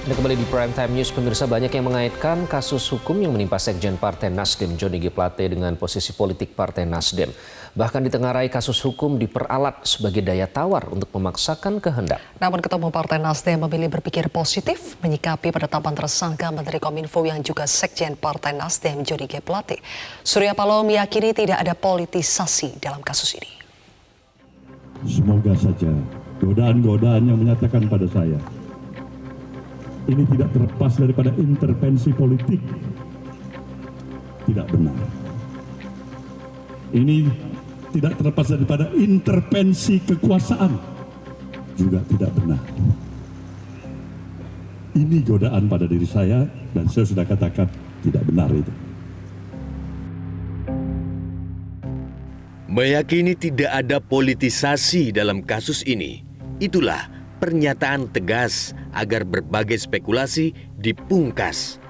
Anda kembali di Prime Time News, pemirsa. Banyak yang mengaitkan kasus hukum yang menimpa Sekjen Partai Nasdem Johnny G. Plate dengan posisi politik Partai Nasdem. Bahkan ditengarai kasus hukum diperalat sebagai daya tawar untuk memaksakan kehendak. Namun Ketua Umum Partai Nasdem memilih berpikir positif menyikapi penetapan tersangka Menteri Kominfo yang juga Sekjen Partai Nasdem Johnny G. Plate. Surya Paloh meyakini tidak ada politisasi dalam kasus ini. Semoga saja godaan-godaan yang menyatakan pada saya ini tidak terlepas daripada intervensi politik. Tidak benar. Ini tidak terlepas daripada intervensi kekuasaan. Juga tidak benar. Ini godaan pada diri saya dan saya sudah katakan tidak benar itu. Meyakini tidak ada politisasi dalam kasus ini, itulah pernyataan tegas agar berbagai spekulasi dipungkas.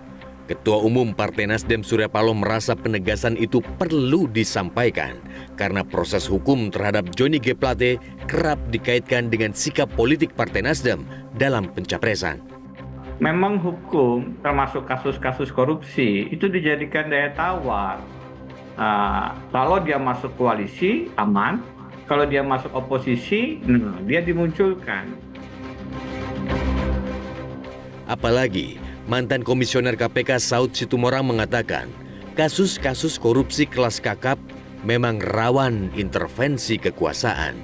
Ketua Umum Partai Nasdem Surya Paloh merasa penegasan itu perlu disampaikan karena proses hukum terhadap Johnny G. Plate kerap dikaitkan dengan sikap politik Partai Nasdem dalam pencapresan. Memang hukum termasuk kasus-kasus korupsi itu dijadikan daya tawar. Kalau dia masuk koalisi aman, kalau dia masuk oposisi dia dimunculkan. Apalagi mantan Komisioner KPK Saud Situmorang mengatakan kasus-kasus korupsi kelas kakap memang rawan intervensi kekuasaan.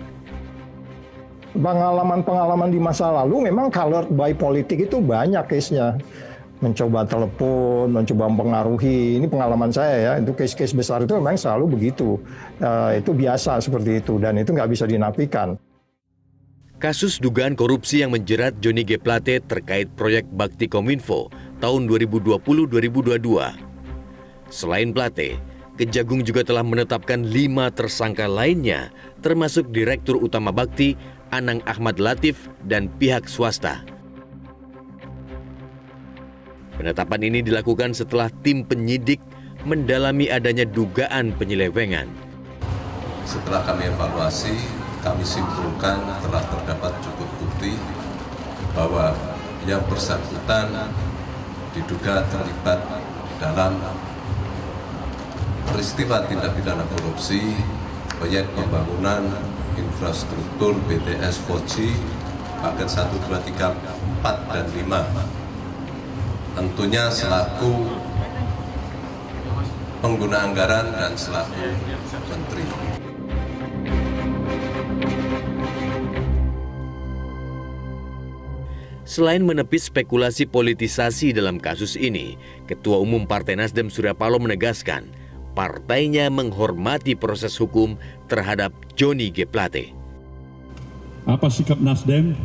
Pengalaman-pengalaman di masa lalu memang colored by politik itu banyak case-nya. Mencoba telepon, mencoba mempengaruhi. Ini pengalaman saya ya, itu case-case besar itu memang selalu begitu. Itu biasa seperti itu dan itu nggak bisa dinafikan. Kasus dugaan korupsi yang menjerat Johnny G. Plate terkait proyek Bakti Kominfo tahun 2020-2022. Selain Plate, Kejagung juga telah menetapkan 5 tersangka lainnya, termasuk Direktur Utama Bakti, Anang Ahmad Latif, dan pihak swasta. Penetapan ini dilakukan setelah tim penyidik mendalami adanya dugaan penyelewengan. Setelah kami evaluasi, kami simpulkan telah terdapat cukup bukti bahwa yang bersangkutan diduga terlibat dalam peristiwa tindak pidana korupsi proyek pembangunan infrastruktur BTS 4G paket 1, 2, 3, 4, dan 5. Tentunya selaku pengguna anggaran dan selaku menteri. Selain menepis spekulasi politisasi dalam kasus ini, Ketua Umum Partai Nasdem Surya Paloh menegaskan partainya menghormati proses hukum terhadap Johnny G. Plate. Apa sikap Nasdem?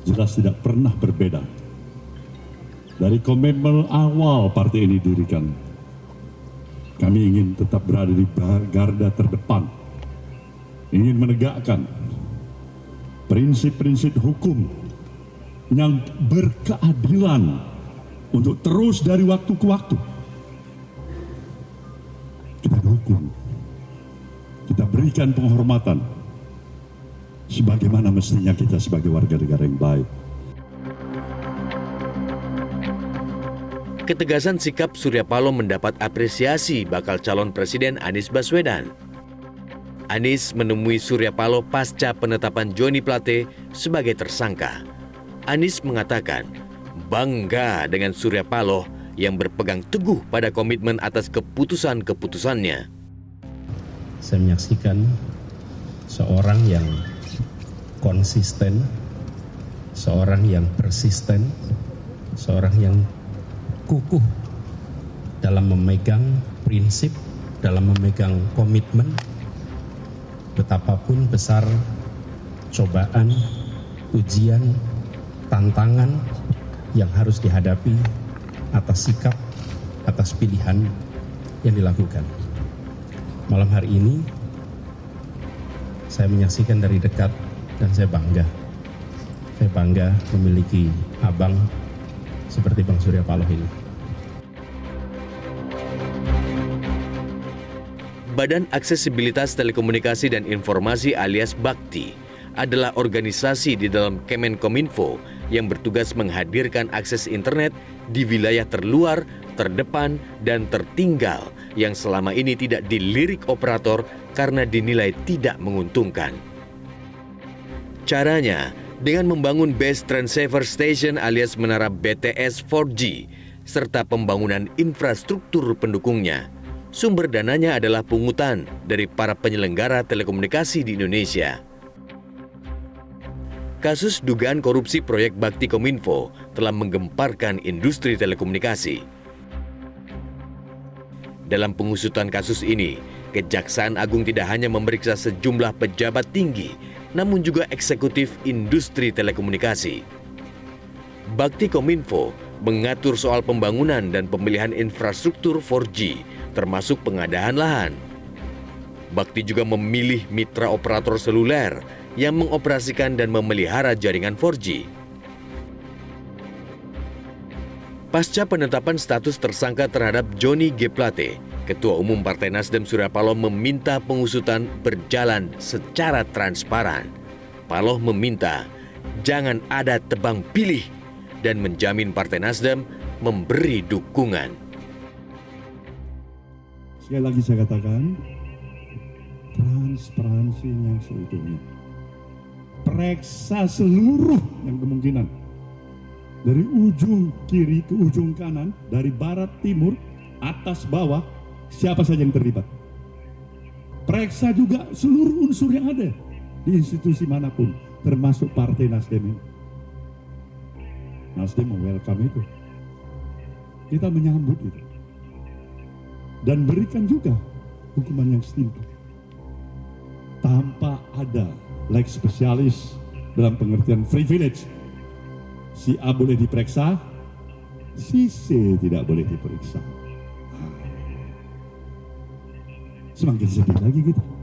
Jelas tidak pernah berbeda. Dari komitmen awal partai ini didirikan, kami ingin tetap berada di garda terdepan, ingin menegakkan prinsip-prinsip hukum yang berkeadilan untuk terus dari waktu ke waktu. Kita dukung, kita berikan penghormatan sebagaimana mestinya kita sebagai warga negara yang baik. Ketegasan sikap Surya Paloh mendapat apresiasi bakal calon Presiden Anies Baswedan. Anies menemui Surya Paloh pasca penetapan Johnny Plate sebagai tersangka. Anies mengatakan bangga dengan Surya Paloh yang berpegang teguh pada komitmen atas keputusan-keputusannya. Saya menyaksikan seorang yang konsisten, seorang yang persisten, seorang yang kukuh dalam memegang prinsip, dalam memegang komitmen, betapapun besar cobaan, ujian, tantangan yang harus dihadapi atas sikap, atas pilihan yang dilakukan. Malam hari ini saya menyaksikan dari dekat dan saya bangga. Saya bangga memiliki abang seperti Bang Surya Paloh ini. Badan Aksesibilitas Telekomunikasi dan Informasi alias Bakti adalah organisasi di dalam Kemenkominfo yang bertugas menghadirkan akses internet di wilayah terluar, terdepan, dan tertinggal yang selama ini tidak dilirik operator karena dinilai tidak menguntungkan. Caranya dengan membangun Base Transceiver Station alias menara BTS 4G serta pembangunan infrastruktur pendukungnya. Sumber dananya adalah pungutan dari para penyelenggara telekomunikasi di Indonesia. Kasus dugaan korupsi proyek Bakti Kominfo telah menggemparkan industri telekomunikasi. Dalam pengusutan kasus ini, Kejaksaan Agung tidak hanya memeriksa sejumlah pejabat tinggi, namun juga eksekutif industri telekomunikasi. Bakti Kominfo mengatur soal pembangunan dan pemilihan infrastruktur 4G, termasuk pengadaan lahan. Bakti juga memilih mitra operator seluler yang mengoperasikan dan memelihara jaringan 4G. Pasca penetapan status tersangka terhadap Johnny G. Plate, Ketua Umum Partai Nasdem Surya Paloh meminta pengusutan berjalan secara transparan. Paloh meminta jangan ada tebang pilih dan menjamin Partai Nasdem memberi dukungan. Sekali lagi saya katakan, transparansi yang seutuhnya. Periksa seluruh yang kemungkinan. Dari ujung kiri ke ujung kanan, dari barat, timur, atas, bawah, siapa saja yang terlibat. Periksa juga seluruh unsur yang ada di institusi manapun, termasuk Partai Nasdem ini. Nasdem welcome itu. Kita menyambut itu. Dan berikan juga hukuman yang setimpal. Tanpa ada leg spesialis dalam pengertian privilege. Si A boleh diperiksa, si C tidak boleh diperiksa. Semakin sedih lagi kita.